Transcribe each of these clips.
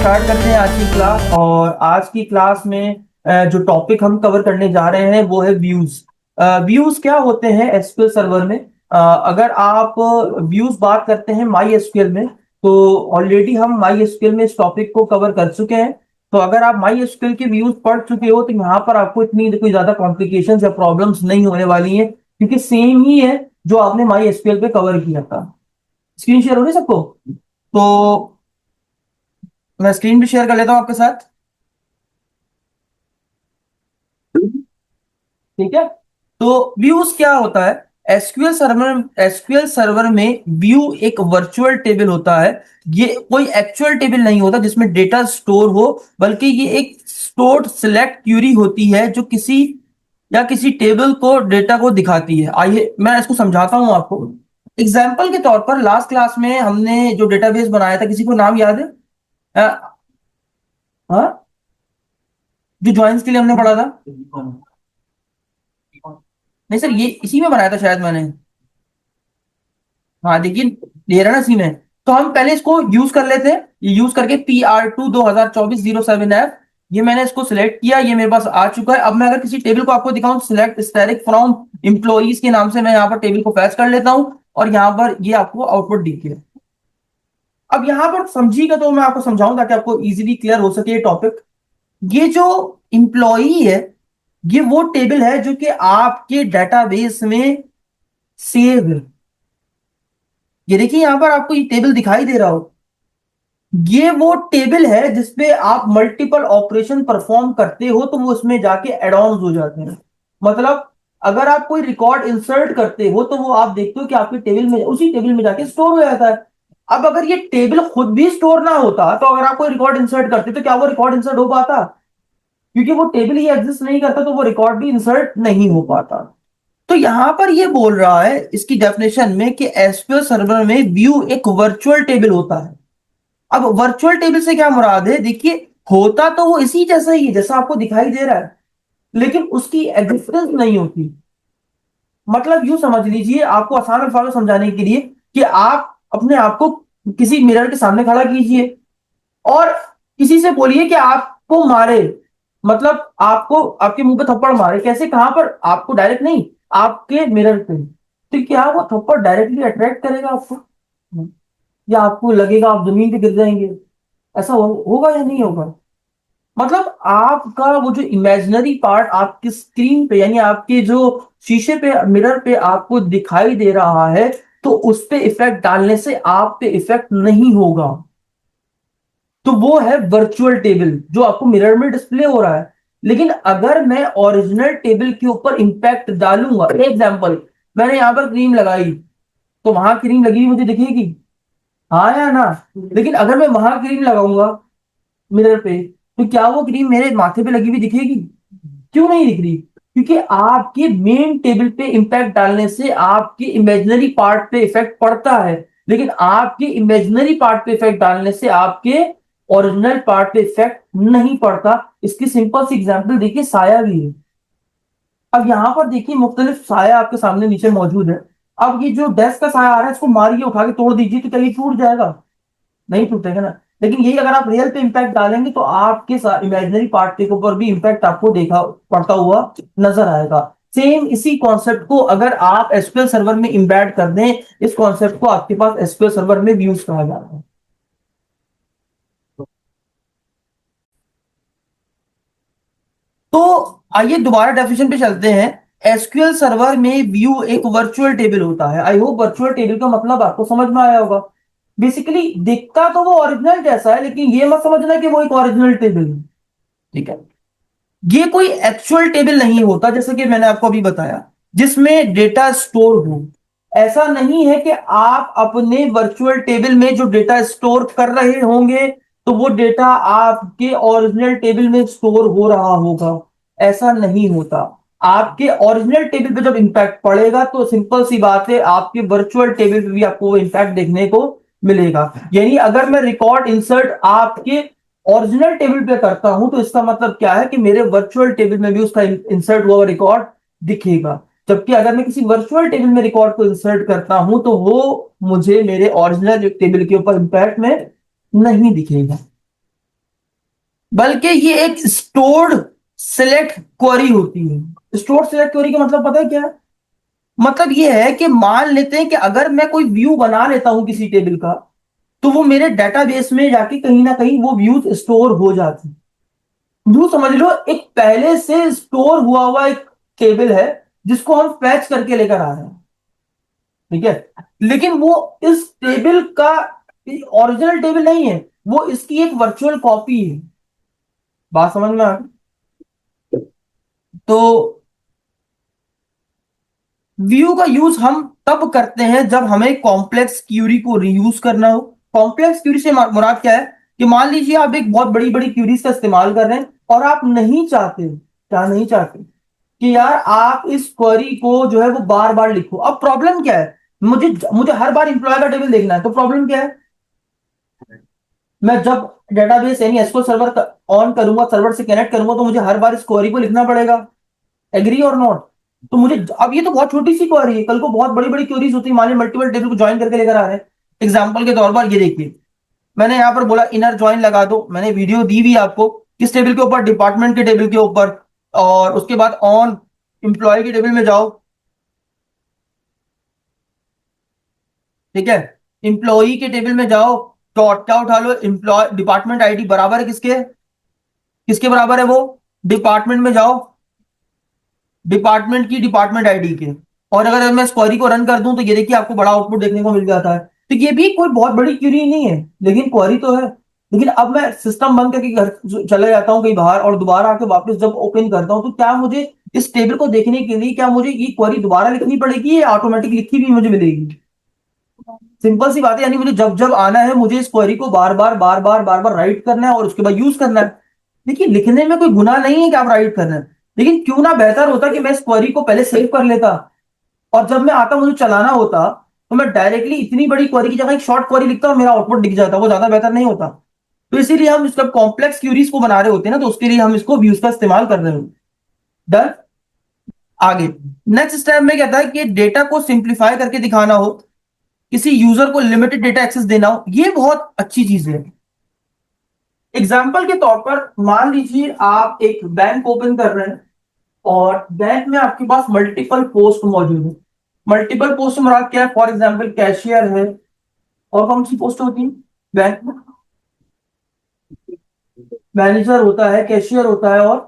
Start करते हैं आज की क्लास। और आज की क्लास में जो टॉपिक हम कवर करने जा रहे हैं वो है व्यूज। व्यूज क्या होते हैं एसक्यूएल सर्वर में? अगर आप व्यूज बात करते हैं माई एसक्यूएल में, तो ऑलरेडी हम माई एसक्यूएल में इस टॉपिक को कवर कर चुके हैं। तो अगर आप माई एसक्यूएल के व्यूज पढ़ चुके हो तो यहाँ पर आपको इतनी कोई ज्यादा कॉम्प्लिकेशंस या प्रॉब्लम्स नहीं होने वाली हैं, क्योंकि सेम ही है जो आपने माई एसक्यूएल पे कवर किया था। स्क्रीन शेयर हो रही है सबको? तो मैं स्क्रीन भी शेयर कर लेता हूं आपके साथ। ठीक है। तो व्यूज क्या होता है? एसक्यूएल सर्वर में व्यू एक वर्चुअल टेबल होता है। ये कोई एक्चुअल टेबल नहीं होता जिसमें डेटा स्टोर हो, बल्कि ये एक स्टोर्ड सिलेक्ट क्यूरी होती है जो किसी टेबल को डेटा को दिखाती है। आइए मैं इसको समझाता हूं आपको। एग्जाम्पल के तौर पर लास्ट क्लास में हमने जो डेटाबेस बनाया था, किसी को नाम याद है? हाँ, जो ज्वाइंस के लिए हमने पढ़ा था। नहीं सर, ये इसी में बनाया था शायद मैंने। हाँ देखिए, ले रहा ना इसी में। तो हम पहले इसको यूज कर लेते हैं। ये यूज करके PR2 2024-07F, ये मैंने इसको सिलेक्ट किया, ये मेरे पास आ चुका है। अब मैं अगर किसी टेबल को आपको दिखाऊं, सिलेक्ट स्टैटिक फ्रॉम एम्प्लॉइज के नाम से मैं यहाँ पर टेबल को फैच कर लेता हूं, और यहाँ पर ये आपको आउटपुट दिख गया। अब यहाँ पर समझिएगा, तो मैं आपको समझाऊं ताकि आपको इजीली क्लियर हो सके ये टॉपिक। ये जो इम्प्लॉई है, ये वो टेबल है जो कि आपके डेटाबेस में सेव है। ये देखिए यहां पर आपको ये टेबल दिखाई दे रहा हो, ये वो टेबल है जिसपे आप मल्टीपल ऑपरेशन परफॉर्म करते हो तो वो उसमें जाके एड ऑन हो जाते हैं। मतलब अगर आप कोई रिकॉर्ड इंसर्ट करते हो तो वो आप देखते हो कि आपके टेबल में, उसी टेबल में जाके स्टोर हो जाता है। अब अगर ये टेबल खुद भी स्टोर ना होता तो अगर आप कोई रिकॉर्ड इंसर्ट करते तो क्या वो रिकॉर्ड इंसर्ट हो पाता? क्योंकि वो टेबल ही एग्जिस्ट नहीं करता तो वो रिकॉर्ड भी इंसर्ट नहीं हो पाता। तो यहां पर ये बोल रहा है इसकी डेफिनेशन में कि एसक्यूएल सर्वर में व्यू एक वर्चुअल टेबल होता है। अब वर्चुअल टेबल से क्या मुराद है? देखिए, होता तो वो इसी जैसा ही है जैसा आपको दिखाई दे रहा है, लेकिन उसकी एग्जिस्टेंस नहीं होती। मतलब यूं समझ लीजिए, आपको आसान अल्फाज में समझाने के लिए, कि आप अपने आप को किसी मिरर के सामने खड़ा कीजिए और किसी से बोलिए कि आपको मारे, मतलब आपको आपके मुंह पे थप्पड़ मारे। कैसे, कहां पर? आपको डायरेक्ट नहीं, आपके मिरर पे। तो क्या वो थप्पड़ डायरेक्टली अट्रैक्ट करेगा आपको, या आपको लगेगा आप जमीन पे गिर जाएंगे? ऐसा होगा या नहीं होगा? मतलब आपका वो जो इमेजिनरी पार्ट आपकी स्क्रीन पे, यानी आपके जो शीशे पे, मिरर पे आपको दिखाई दे रहा है, तो उस पे इफेक्ट डालने से आप पे इफेक्ट नहीं होगा। तो वो है वर्चुअल टेबल जो आपको मिरर में डिस्प्ले हो रहा है। लेकिन अगर मैं ओरिजिनल टेबल के ऊपर इंपैक्ट डालूंगा, एग्जाम्पल, मैंने यहां पर क्रीम लगाई, तो वहां क्रीम लगी हुई मुझे दिखेगी, हाँ या ना? लेकिन अगर मैं वहां क्रीम लगाऊंगा मिरर पे, तो क्या वो क्रीम मेरे माथे पे लगी हुई दिखेगी? क्यों नहीं दिख रही? क्योंकि आपके मेन टेबल पे इंपैक्ट डालने से आपके इमेजिनरी पार्ट पे इफेक्ट पड़ता है, लेकिन आपके इमेजिनरी पार्ट पे इफेक्ट डालने से आपके ओरिजिनल पार्ट पे इफेक्ट नहीं पड़ता। इसकी सिंपल सी एग्जांपल देखिए, साया भी है। अब यहां पर देखिए मुख्तलिफ साया आपके सामने नीचे मौजूद है। अब ये जो डेस्क का साया आ रहा है, इसको मारिए, उठा के तोड़ दीजिए, तो क्या ये टूट जाएगा? नहीं टूटेगा ना। लेकिन यही अगर आप रियल पे इंपैक्ट डालेंगे तो आपके इमेजिनरी पार्ट के ऊपर भी इंपैक्ट आपको देखा पड़ता हुआ नजर आएगा। सेम इसी कॉन्सेप्ट को अगर आप एसक्यूएल सर्वर में इंबेड कर दें, इस कॉन्सेप्ट को आपके पास एसक्यूएल सर्वर में व्यूज कहा जाता है। तो आइए दोबारा डेफिनेशन पे चलते हैं। एसक्यूएल सर्वर में व्यू एक वर्चुअल टेबल होता है। आई होप वर्चुअल टेबल का मतलब आपको समझ में आया होगा। बेसिकली दिखता तो वो ओरिजिनल जैसा है, लेकिन ये मत समझना कि वो एक ओरिजिनल टेबल है। ठीक है। ये कोई एक्चुअल टेबल नहीं होता, जैसे कि मैंने आपको अभी बताया, जिसमें डेटा स्टोर हो। ऐसा नहीं है कि आप अपने वर्चुअल टेबल में जो डेटा स्टोर कर रहे होंगे तो वो डेटा आपके ओरिजिनल टेबल में स्टोर हो रहा होगा। ऐसा नहीं होता। आपके ओरिजिनल टेबल पे जब इंपैक्ट पड़ेगा तो सिंपल सी बात है, आपके वर्चुअल टेबल पे भी आपको वो इंपैक्ट देखने को मिलेगा। यानी अगर मैं रिकॉर्ड इंसर्ट आपके ओरिजिनल टेबल पे करता हूं तो इसका मतलब क्या है कि मेरे वर्चुअल टेबल में भी उसका इंसर्ट हुआ रिकॉर्ड दिखेगा। जबकि अगर मैं किसी वर्चुअल टेबल में रिकॉर्ड को इंसर्ट करता हूं तो वो मुझे मेरे ओरिजिनल टेबल के ऊपर इंपैक्ट में नहीं दिखेगा। बल्कि ये एक स्टोर्ड सिलेक्ट क्वेरी होती है। स्टोर्ड सिलेक्ट क्वेरी का मतलब पता है क्या है? मतलब ये है कि मान लेते हैं कि अगर मैं कोई व्यू बना लेता हूं किसी टेबल का, तो वो मेरे डेटाबेस में जाके कहीं ना कहीं वो व्यूज स्टोर हो जाती है। व्यू समझ लो एक पहले से स्टोर हुआ हुआ एक टेबल है जिसको हम फैच करके लेकर आ रहे हैं, ठीक है। लेकिन वो इस टेबल का ओरिजिनल टेबल नहीं है, वो इसकी एक वर्चुअल कॉपी है। बात समझ में आ गई? तो व्यू का यूज हम तब करते हैं जब हमें कॉम्प्लेक्स क्यूरी को रीयूज करना हो। कॉम्प्लेक्स क्यूरी से मुराद क्या है कि मान लीजिए आप एक बहुत बड़ी बड़ी क्यूरीज का इस्तेमाल कर रहे हैं और आप नहीं चाहते, क्या नहीं चाहते कि यार आप इस क्वेरी को जो है वो बार बार लिखो। अब प्रॉब्लम क्या है, मुझे मुझे हर बार इंप्लॉय का टेबल देखना है, तो प्रॉब्लम क्या है, मैं जब डेटाबेस यानी एसक्यूएल सर्वर ऑन करूंगा, सर्वर से कनेक्ट करूंगा, तो मुझे हर बार इस क्वेरी को लिखना पड़ेगा। एग्री और नॉट? तो मुझे अब ये तो बहुत छोटी सी क्वेरी है, कल को बहुत बड़ी बड़ी क्वेरीज होती है, मान ली मल्टीपल टेबल को ज्वाइन करके लेकर आ रहे हैं। एग्जांपल के तौर पर ये देखिए, मैंने यहां पर बोला इनर ज्वाइन लगा दो, मैंने वीडियो दी भी आपको किस टेबल के ऊपर, डिपार्टमेंट के टेबल के ऊपर। और उसके बाद ऑन एम्प्लॉय के टेबल में जाओ, ठीक है। एम्प्लॉई के टेबल में जाओ, डॉट क्या उठा लो, एम्प्लॉय डिपार्टमेंट आईडी बराबर है किसके, किसके बराबर है वो, डिपार्टमेंट में जाओ, डिपार्टमेंट की डिपार्टमेंट आईडी के। और अगर मैं इस क्वेरी को रन कर दूं तो ये देखिए आपको बड़ा आउटपुट देखने को मिल जाता है। तो ये भी कोई बहुत बड़ी क्वेरी नहीं है, लेकिन क्वेरी तो है। लेकिन अब मैं सिस्टम बंद करके घर चले जाता हूँ कहीं बाहर और दोबारा आके वापस जब ओपन करता हूँ, तो क्या मुझे इस टेबल को देखने के लिए क्या मुझे ये क्वेरी दोबारा लिखनी पड़ेगी या ऑटोमेटिक लिखी भी मुझे मिलेगी? सिंपल सी बात है, यानी मुझे जब जब आना है मुझे इस क्वेरी को बार बार राइट करना है और उसके बाद यूज करना है। देखिए लिखने में कोई गुनाह नहीं है कि आप राइट करना है, लेकिन क्यों ना बेहतर होता कि मैं इस क्वेरी को पहले सेव कर लेता और जब मैं आता मुझे चलाना होता तो मैं डायरेक्टली इतनी बड़ी क्वेरी की जगह एक शॉर्ट क्वेरी लिखता और मेरा आउटपुट दिख जाता, वो ज्यादा बेहतर नहीं होता? तो इसीलिए हम इसका कॉम्प्लेक्स क्यूरीज को बना रहे होते हैं ना, तो उसके लिए हम इसको व्यूज का इस्तेमाल कर रहे हैं। डन। आगे नेक्स्ट स्टेप में कहता है कि डेटा को सिंप्लीफाई करके दिखाना हो, किसी यूजर को लिमिटेड डेटा एक्सेस देना हो, ये बहुत अच्छी चीज है। एग्जाम्पल के तौर पर मान लीजिए आप एक बैंक ओपन कर रहे हैं और बैंक में आपके पास मल्टीपल पोस्ट मौजूद है। मल्टीपल पोस्ट मुराद क्या है, फॉर एग्जाम्पल कैशियर है, और कौन सी पोस्ट होती है बैंक में, मैनेजर होता है, कैशियर होता है, और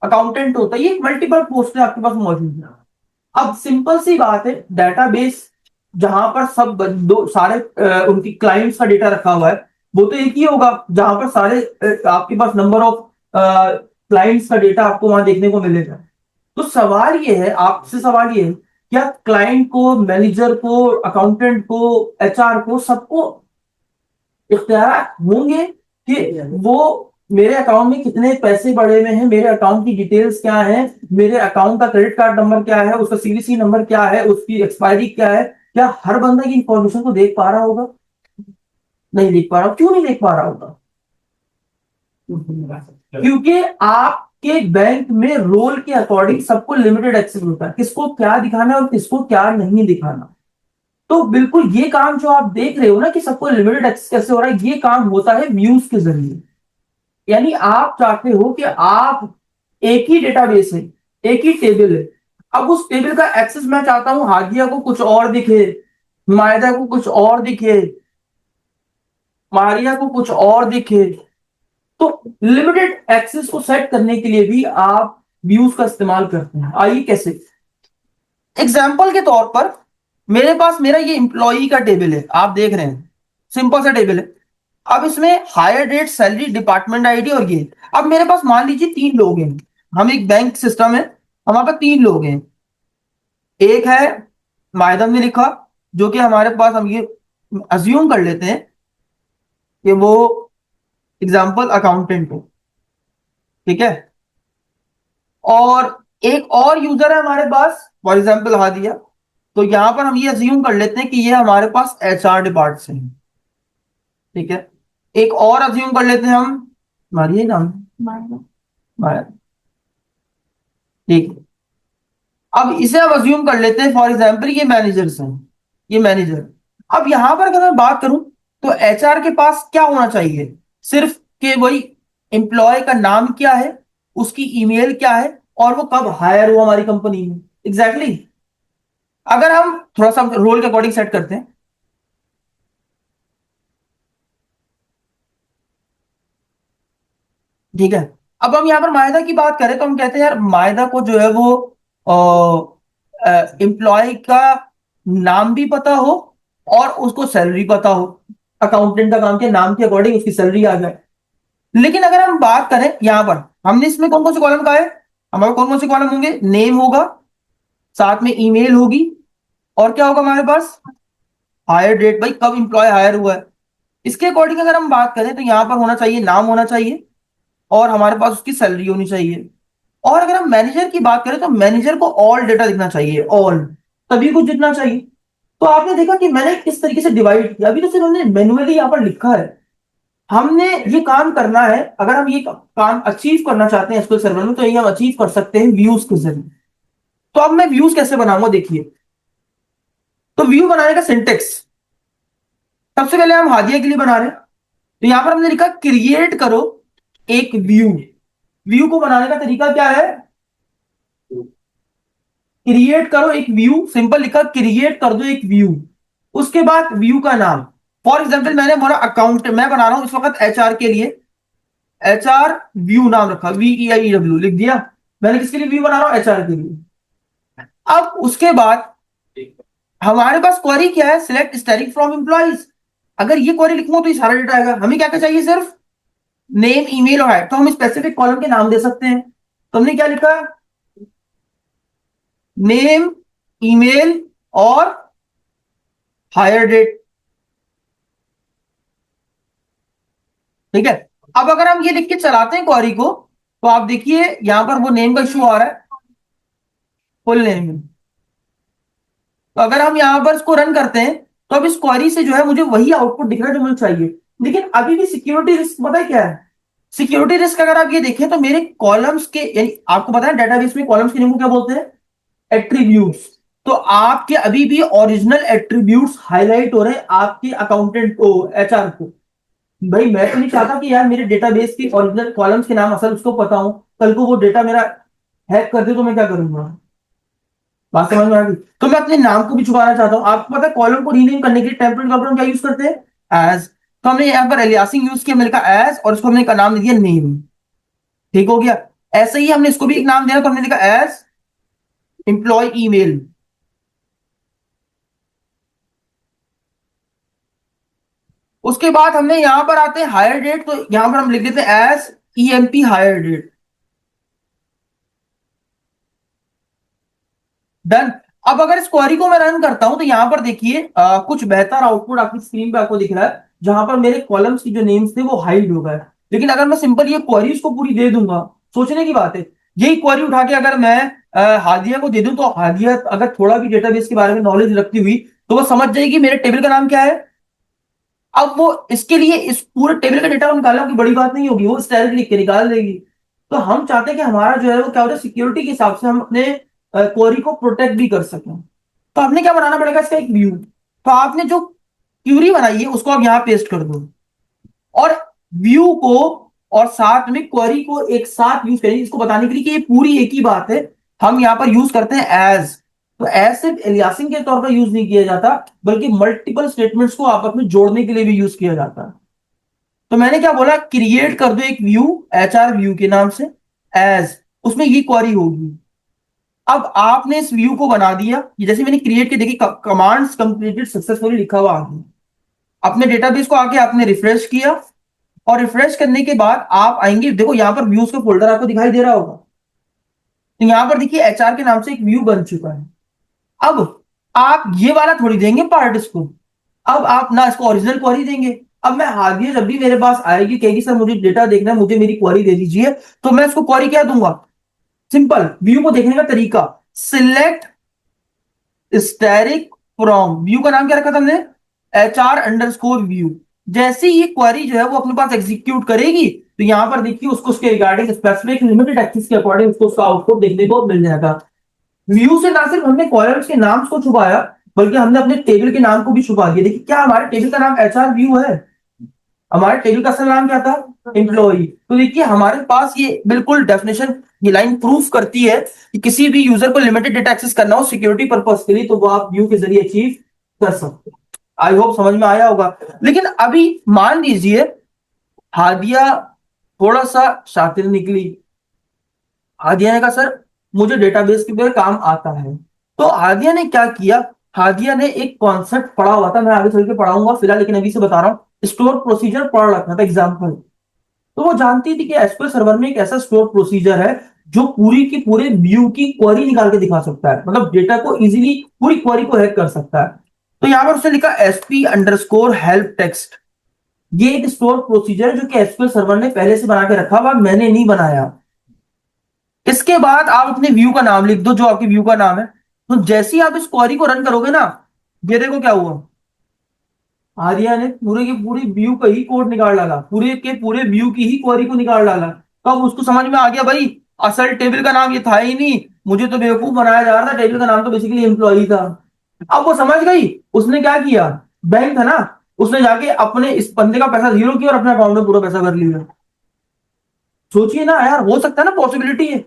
अकाउंटेंट होता है। ये मल्टीपल पोस्ट आपके पास मौजूद है। अब सिंपल सी बात है, डेटाबेस जहां पर सब दो सारे उनकी क्लाइंट्स का डेटा रखा हुआ है, वो तो एक ही होगा जहां पर सारे आपके पास नंबर ऑफ क्लाइंट्स का डेटा आपको वहां देखने को मिलेगा। तो सवाल ये है, आपसे सवाल ये है, क्या क्लाइंट को, मैनेजर को, अकाउंटेंट को, एचआर को, सबको इख्तियार होंगे कि वो मेरे अकाउंट में कितने पैसे पड़े हुए हैं, मेरे अकाउंट की डिटेल्स क्या है, मेरे अकाउंट का क्रेडिट कार्ड नंबर क्या है, उसका सीवीसी नंबर क्या है, उसकी एक्सपायरी क्या है, क्या हर बंदा की इंफॉर्मेशन को देख पा रहा होगा? नहीं देख पा रहा। क्यों नहीं देख पा रहा होगा? क्योंकि आपके बैंक में रोल के अकॉर्डिंग सबको लिमिटेड एक्सेस होता है, किसको क्या दिखाना है और किसको क्या नहीं दिखाना। तो बिल्कुल ये काम जो आप देख रहे हो ना कि सबको लिमिटेड एक्सेस कैसे हो रहा है, ये काम होता है व्यूज के जरिए। यानी आप चाहते हो कि आप, एक ही डेटाबेस है, एक ही टेबल है, अब उस टेबल का एक्सेस मैं चाहता हूं हादिया को कुछ और दिखे, मायदा को कुछ और दिखे, मारिया को कुछ और दिखे। तो लिमिटेड एक्सेस को सेट करने के लिए भी आप व्यूज का इस्तेमाल करते हैं। आइए कैसे, एग्जाम्पल के तौर पर मेरे पास मेरा ये इंप्लॉई का टेबल है, आप देख रहे हैं सिंपल सा टेबल है। अब इसमें hire date, salary, department ID और ये। अब मेरे पास मान लीजिए तीन लोग हैं, हम एक बैंक सिस्टम है, हमारे पास तीन लोग हैं। एक है मायदम ने लिखा, जो कि हमारे पास, हम ये अज्यूम कर लेते हैं कि वो एग्जाम्पल अकाउंटेंट हो, ठीक है। और एक और यूजर है हमारे पास, फॉर एग्जाम्पल हादिया। तो यहां पर हम ये अज्यूम कर लेते हैं कि ये हमारे पास एचआर डिपार्ट से है, ठीक है। एक और अज्यूम कर लेते हैं हम, मारिए नाम, माया, ठीक है। अब इसे हम अज्यूम कर लेते हैं फॉर एग्जाम्पल ये मैनेजर्स हैं, ये मैनेजर। अब यहां पर अगर मैं बात करूं तो एचआर के पास क्या होना चाहिए, सिर्फ के वही एम्प्लॉय का नाम क्या है, उसकी ईमेल क्या है, और वो कब हायर हुआ हमारी कंपनी में। Exactly exactly. अगर हम थोड़ा सा रोल के अकॉर्डिंग सेट करते हैं, ठीक है। अब हम यहाँ पर मायदा की बात करें तो हम कहते हैं यार मायदा को जो है वो एम्प्लॉय का नाम भी पता हो और उसको सैलरी पता हो। अकाउंटेंट का काम के नाम के अकॉर्डिंग उसकी सैलरी आ जाए। लेकिन अगर हम बात करें यहाँ पर, हमने इसमें कौन कौन से कॉलम का है, हमारे कौन कौन से कॉलम होंगे, नेम होगा, साथ में ईमेल होगी, और क्या होगा हमारे पास, हायर डेट, भाई कब इंप्लॉय हायर हुआ है। इसके अकॉर्डिंग अगर हम बात करें तो यहाँ पर होना चाहिए, नाम होना चाहिए, और हमारे पास उसकी सैलरी होनी चाहिए। और अगर हम मैनेजर की बात करें तो मैनेजर को ऑल डेटा दिखना चाहिए, ऑल, तभी कुछ दिखना चाहिए। तो आपने देखा कि मैंने किस तरीके से डिवाइड किया, अभी तो सिर्फ हमने मैन्युअली यहाँ पर लिखा है। हमने ये काम करना है, अगर हम ये काम अचीव करना चाहते हैं एसक्यूएल सर्वर में, तो ये हम अचीव कर सकते हैं व्यूज के जरिए। तो अब मैं व्यूज कैसे बनाऊंगा, देखिए। तो व्यू बनाने का सिंटेक्स, सबसे पहले हम हादिया के लिए बना रहे हैं, तो यहां पर हमने लिखा क्रिएट करो एक व्यू। व्यू को बनाने का तरीका क्या है, क्रिएट करो एक व्यू, सिंपल लिखा क्रिएट कर दो एक व्यू। उसके बाद व्यू का नाम, फॉर एग्जाम्पल मैंने बोला अकाउंट, मैं बना रहा हूं इस वक्त एचआर के लिए, एचआर व्यू नाम रखा, VEIEW लिख दिया। मैंने किसके लिए व्यू बना रहा हूं, एचआर के लिए। अब उसके बाद हमारे पास क्वेरी क्या है, सिलेक्ट स्टैटिक फ्रॉम एम्प्लॉइज। अगर ये क्वेरी लिखूंगा तो ये सारा डेटा आएगा। हमें क्या क्या चाहिए, सिर्फ नेम, ईमेल और हाइट। तो हम स्पेसिफिक कॉलम के नाम दे सकते हैं। तो हमने क्या लिखा, नेम, ईमेल और हायर डेट, ठीक है। अब अगर हम ये लिख के चलाते हैं क्वेरी को, तो आप देखिए यहां पर वो नेम का इशू आ रहा है, फुल नेम। तो अगर हम यहां पर इसको रन करते हैं तो अब इस क्वेरी से जो है मुझे वही आउटपुट दिख रहा है जो मुझे चाहिए। लेकिन अभी भी सिक्योरिटी रिस्क पता है क्या है, सिक्योरिटी रिस्क अगर आप ये देखें तो मेरे कॉलम्स के, यानी आपको पता है डेटाबेस में कॉलम्स के नेम को क्या बोलते हैं, एट्रीब्यूट्स। तो आपके अभी भी ओरिजिनल एट्रीब्यूट्स हाईलाइट हो रहे हैं आपके अकाउंटेंट को, एचआर को। भाई मैं तो नहीं चाहता कि यार मेरे डेटाबेस के ओरिजिनल कॉलम्स के नाम असल उसको पता हो, कल को वो डेटा मेरा हैक कर दे तो मैं क्या करूंगा। बात समझ में आ गई। तो मैं अपने नाम को भी छुपाना चाहता हूँ। आपको पता है कॉलम को रीनेम करने के लिए टेम्पलेट का क्या यूज करते हैं, एज। तो हमने यहाँ पर एलियासिंग यूज किया, मैंने कहा एज, और इसको हमने का नाम दे दिया नेम। ठीक हो गया। ऐसे ही हमने इसको भी एक नाम दिया, तो हमने लिखा एज एम्प्लॉय ईमेल। उसके बाद हमने यहां पर आते हैं हायर डेट, तो यहां पर हम लिख देते हैं as EMP hire date. Done. अब अगर इस क्वेरी को मैं रन करता हूं तो यहां पर देखिए कुछ बेहतर आउटपुट आपकी स्क्रीन पे आपको दिख रहा है, जहां पर मेरे कॉलम्स की जो नेम्स थे वो हाइड हो गए। लेकिन अगर मैं सिंपल ये क्वेरी उसको पूरी दे दूंगा, सोचने की बात है, यही क्वेरी उठा के अगर मैं हादिया को दे दूं, तो हादिया अगर थोड़ा भी डेटाबेस के बारे में नॉलेज रखती हुई तो वो समझ जाएगी मेरे टेबल का नाम क्या है। अब वो इसके लिए इस पूरे टेबल का डेटा निकालना की बड़ी बात नहीं होगी, वो स्टाइल लिख के निकाल देगी। तो हम चाहते हैं कि हमारा जो है वो क्या होता है, सिक्योरिटी के हिसाब से हम अपने क्वेरी को प्रोटेक्ट भी कर सकें। तो आपने क्या बनाना पड़ेगा, इसका एक व्यू। तो आपने जो क्यूरी बनाई है उसको आप यहां पेस्ट कर दो, और व्यू को और साथ में क्वेरी को एक साथ यूज करेंगे, इसको बताने के लिए कि ये पूरी एक ही बात है। हम यहां पर यूज करते हैं एज। तो एज सिर्फ एलियासिंग के तौर पर यूज नहीं किया जाता, बल्कि मल्टीपल स्टेटमेंट्स को आपस में जोड़ने के लिए भी यूज किया जाता है। तो मैंने क्या बोला, क्रिएट कर दो एक व्यू, HR व्यू के नाम से, एज, उसमें ये क्वेरी होगी। अब आपने इस व्यू को बना दिया, ये जैसे मैंने क्रिएट के देखी, कमांड्स कंप्लीटेड सक्सेसफुली लिखा हुआ आ गया। अपने डेटाबेस को आके आपने रिफ्रेश किया, और रिफ्रेश करने के बाद आप आएंगे, देखो यहां पर व्यूज का फोल्डर आपको दिखाई दे रहा होगा। तो यहां पर देखिए HR के नाम से एक व्यू बन चुका है। अब आप ये वाला थोड़ी देंगे पार्ट इसको, अब आप ना इसको ओरिजिनल क्वेरी देंगे। अब मैं हार्डवेयर जब भी मेरे पास आएगी, कहेगी सर मुझे डेटा देखना है, मुझे मेरी क्वेरी दे दीजिए, तो मैं इसको क्वेरी क्या दूंगा, सिंपल व्यू को देखने का तरीका, सिलेक्ट स्टैटिक फ्रॉम, व्यू का नाम क्या रखा था हमने, HR_व्यू। जैसे ही ये क्वेरी जो है वो अपने पास एग्जीक्यूट करेगी, तो यहां पर देखिए उसको उसके रिगार्डिंग स्पेसिफिक लिमिटेड एक्सेस के अकॉर्डिंग उसको उसका आउटपुट देखने को मिल जाएगा। व्यू से ना सिर्फ हमने कॉलम्स के नाम को छुपाया, बल्कि हमने अपने टेबल के नाम को भी छुपा दिया। देखिए क्या हमारे टेबल का नाम HR व्यू है, हमारे टेबल का असल नाम क्या था, एम्प्लॉई। तो देखिए हमारे पास ये बिल्कुल डेफिनेशन, ये लाइन प्रूफ करती है कि किसी भी यूजर को लिमिटेड डेटा एक्सेस करना हो सिक्योरिटी पर्पस के लिए, तो वो आप व्यू के जरिए अचीव कर सकते हैं। आई होप समझ में आया होगा। लेकिन अभी मान लीजिए हादिया थोड़ा सा शातिर निकली। हादिया ने कहा सर मुझे डेटाबेस के ऊपर काम आता है। तो हादिया ने क्या किया, हादिया ने एक कॉन्सेप्ट पढ़ा हुआ था, मैं आगे चल के पढ़ाऊंगा फिलहाल, लेकिन अभी से बता रहा हूँ, स्टोर प्रोसीजर पढ़ रखा था एग्जाम्पल। तो वो जानती थी कि एसक्यूएल सर्वर में एक ऐसा स्टोर प्रोसीजर है जो पूरी की पूरे व्यू की क्वेरी निकाल के दिखा सकता है, मतलब डेटा को इजीली पूरी क्वेरी को हैक कर सकता है। तो यहां पर उसने लिखा एसपी अंडरस्कोर हेल्प टेक्स्ट। ये एक स्टोर प्रोसीजर है जो कि एसक्यूएल सर्वर ने पहले से बना के रखा हुआ, मैंने नहीं बनाया। इसके बाद आप अपने व्यू का नाम लिख दो जो आपके व्यू का नाम है। तो जैसे ही आप इस क्वेरी को रन करोगे ना, ये देखो क्या हुआ, आर्या ने पूरे के पूरे व्यू का ही कोड निकाल डाला, पूरे के पूरे व्यू की ही क्वेरी को निकाल डाला। तो अब उसको समझ में आ गया भाई असल टेबल का नाम ये था ही नहीं, मुझे तो बेवकूफ बनाया जा रहा था, टेबल का नाम तो बेसिकली एम्प्लॉई था। अब वो समझ गई, उसने क्या किया, बैंक था ना, उसने जाके अपने इस बंदे का पैसा जीरो किया और अपने अकाउंट में पूरा पैसा कर लिया। सोचिए ना यार, हो सकता है ना, पॉसिबिलिटी है।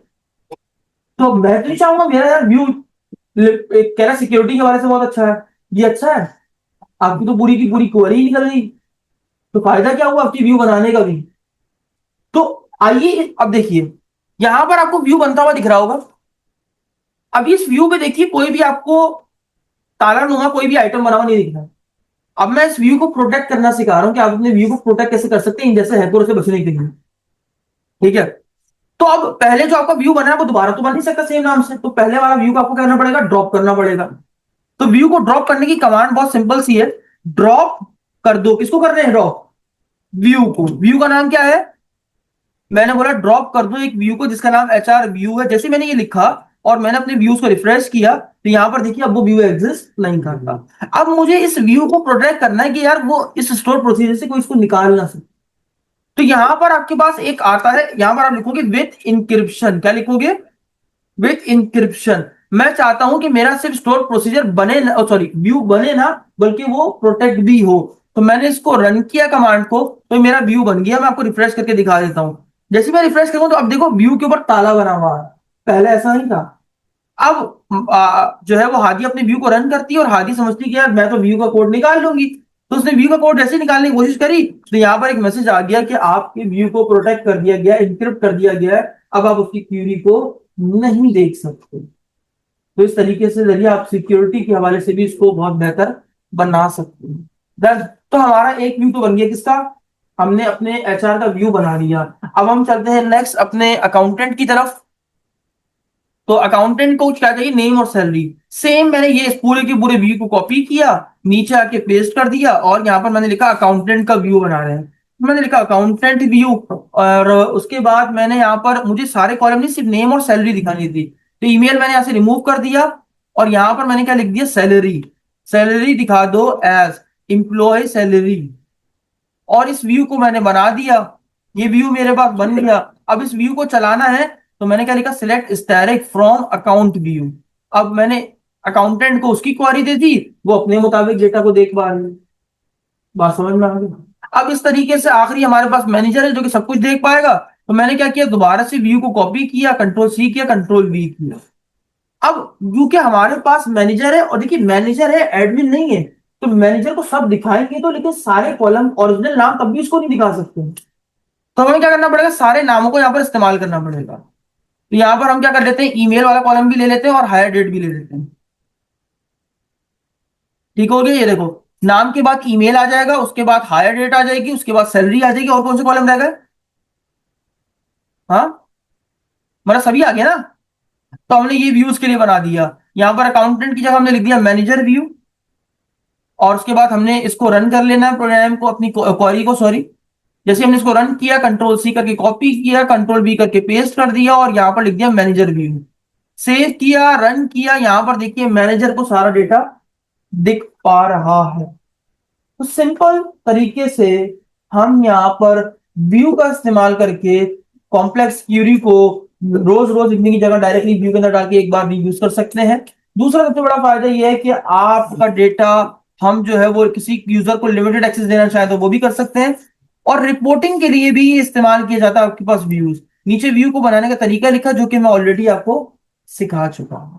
तो मैं तो नहीं चाहूंगा मेरा यार व्यू कह रहा सिक्योरिटी के बारे से बहुत अच्छा है, ये अच्छा है, आपकी तो पूरी की पूरी क्वेरी ही निकल गई। तो फायदा क्या हुआ आपकी व्यू बनाने का भी। तो आइए अब देखिए, यहां पर आपको व्यू बनता हुआ दिख रहा होगा। अब इस व्यू पे देखिए कोई भी आपको ताला नुमा कोई भी आइटम बना हुआ नहीं दिख रहा। अब मैं इस व्यू को प्रोटेक्ट करना सिखा रहा हूं कि आप अपने व्यू को प्रोटेक्ट कैसे कर सकते हैं इन जैसे हैकरों से बचने के लिए। ठीक है। तो अब पहले जो आपका व्यू बना है वो दोबारा तो बन नहीं सकता सेम नाम से, तो पहले वाला व्यू को आपको करना पड़ेगा, ड्रॉप करना पड़ेगा। तो व्यू को ड्रॉप करने की कमांड बहुत सिंपल सी है, ड्रॉप कर दो। किसको कर रहे हैं ड्रॉप, व्यू को। व्यू का नाम क्या है, मैंने बोला ड्रॉप कर दो एक व्यू को जिसका नाम एचआर व्यू है। जैसे मैंने ये लिखा और मैंने अपने व्यूज को रिफ्रेश किया तो यहां पर देखिए अब वो व्यू एग्जिस्ट नहीं करता। अब मुझे इस व्यू को प्रोटेक्ट करना है कि यार वो इस स्टोर प्रोसीजर से कोई इसको निकाल ना सके। तो यहां पर आपके पास एक आता है, यहां पर आप लिखोगे विथ इंक्रिप्शन। क्या लिखोगे, विथ इंक्रिप्शन। मैं चाहता हूं कि मेरा सिर्फ स्टोर प्रोसीजर बने ना, सॉरी व्यू बने ना, बल्कि वो प्रोटेक्ट भी हो। तो मैंने इसको रन किया कमांड को, तो मेरा व्यू बन गया। मैं आपको रिफ्रेश करके दिखा देता हूं। जैसे मैं रिफ्रेश करूं तो अब देखो व्यू के ऊपर ताला बना हुआ है, पहले ऐसा नहीं था। अब जो है वो हादी अपने व्यू को रन करती है और हादी समझती है कि यार मैं तो व्यू का कोड निकाल लूंगी। तो उसने व्यू का कोड जैसे निकालने की कोशिश करी तो यहाँ पर एक मैसेज आ गया कि आपके व्यू को प्रोटेक्ट कर दिया गया, इंक्रिप्ट कर दिया गया है, अब आप उसकी क्यूरी को नहीं देख सकते। तो इस तरीके से जरिए आप सिक्योरिटी के हवाले से भी इसको बहुत बेहतर बना सकते हैं। Done। तो हमारा एक व्यू तो बन गया किसका, हमने अपने एचआर का व्यू बना लिया। अब हम चलते हैं नेक्स्ट अपने अकाउंटेंट की तरफ। तो अकाउंटेंट को क्या चाहिए, नेम और सैलरी। सेम मैंने ये इस पूरे के पूरे व्यू को कॉपी किया, नीचे आके पेस्ट कर दिया और यहाँ पर मैंने लिखा अकाउंटेंट का व्यू बना रहे हैं। मैंने लिखा अकाउंटेंट व्यू और उसके बाद मैंने यहाँ पर, मुझे सारे कॉलम नहीं सिर्फ नेम और सैलरी दिखानी थी, तो ईमेल मैंने यहाँ से रिमूव कर दिया और यहाँ पर मैंने क्या लिख दिया, सैलरी। सैलरी दिखा दो एज एम्प्लॉय सैलरी। और इस व्यू को मैंने बना दिया, ये व्यू मेरे पास बन गया। अब इस व्यू को चलाना है तो मैंने क्या लिखा, select static from account view. अब मैंने अकाउंटेंट को उसकी क्वेरी दे दी, वो अपने मुताबिक डेटा को देख पा रहे हैं। बात समझ में आ गई। अब इस तरीके से आखिरी हमारे पास मैनेजर है जो कि सब कुछ देख पाएगा। तो मैंने क्या किया, दोबारा से व्यू को कॉपी किया, कंट्रोल सी किया, कंट्रोल वी किया। अब क्योंकि हमारे पास मैनेजर है, और देखिए मैनेजर है एडमिन नहीं है, तो मैनेजर को सब दिखाएंगे तो, लेकिन सारे कॉलम ओरिजिनल नाम तब भी उसको नहीं दिखा सकते। तो हमें क्या करना पड़ेगा, सारे नामों को यहाँ पर इस्तेमाल करना पड़ेगा। तो यहाँ पर हम क्या कर लेते हैं, ईमेल वाला कॉलम भी ले लेते हैं और हायर डेट भी ले लेते हैं। ठीक हो गया, ये देखो नाम के बाद ईमेल आ जाएगा, उसके बाद हायर डेट आ जाएगी, उसके बाद सैलरी आ जाएगी, और कौन से कॉलम रह गए, हाँ मतलब सभी आ गया ना। तो हमने ये व्यूज के लिए बना दिया, यहाँ पर अकाउंटेंट की जगह हमने लिख दिया मैनेजर व्यू। और उसके बाद हमने इसको रन कर लेना है प्रोग्राम को, अपनी क्वेरी को, सॉरी। जैसे हमने इसको रन किया, कंट्रोल सी करके कॉपी किया, कंट्रोल बी करके पेस्ट कर दिया और यहाँ पर लिख दिया मैनेजर व्यू। सेव किया, रन किया, यहाँ पर देखिए मैनेजर को सारा डेटा दिख पा रहा है। तो सिंपल तरीके से हम यहाँ पर व्यू का इस्तेमाल करके कॉम्प्लेक्स क्यूरी को रोज रोज लिखने की जगह डायरेक्टली व्यू के अंदर डाल के एक बार भी यूज कर सकते हैं। दूसरा सबसे बड़ा फायदा यह है कि आपका डेटा हम जो है वो किसी यूजर को लिमिटेड एक्सेस देना चाहे तो वो भी कर सकते हैं। और रिपोर्टिंग के लिए भी इस्तेमाल किया जाता है आपके पास व्यूज। नीचे व्यू को बनाने का तरीका लिखा जो कि मैं ऑलरेडी आपको सिखा चुका हूं।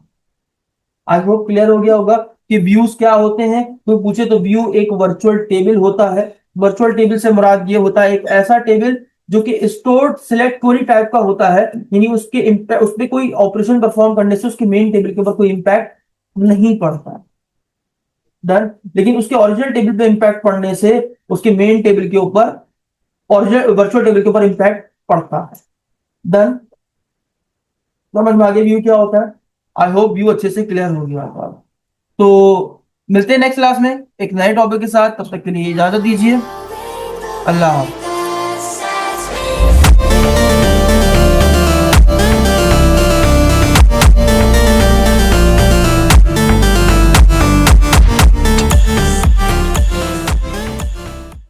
आई होप क्लियर हो गया होगा कि व्यूज क्या होते हैं। तो पूछे तो व्यू एक वर्चुअल टेबल होता है। वर्चुअल टेबल से मुराद ये होता है एक ऐसा टेबल जो कि स्टोर्ड सिलेक्ट क्वेरी टाइप का होता है, यानी उसके इम्पैक्ट, उस पर कोई ऑपरेशन परफॉर्म करने से उसके मेन टेबल के ऊपर कोई इम्पैक्ट नहीं पड़ता। डन। लेकिन उसके ओरिजिनल टेबल पे इम्पैक्ट पड़ने से उसके मेन टेबल के ऊपर, ओरिजिनल वर्चुअल टेबल के ऊपर इम्पैक्ट पड़ता है। डन। समझ में आगे व्यू क्या होता है। आई होप व्यू अच्छे से क्लियर हो गया होगा। तो मिलते हैं नेक्स्ट क्लास में एक नए टॉपिक के साथ। तब तक के लिए इजाजत दीजिए। अल्लाह हाफ़िज़।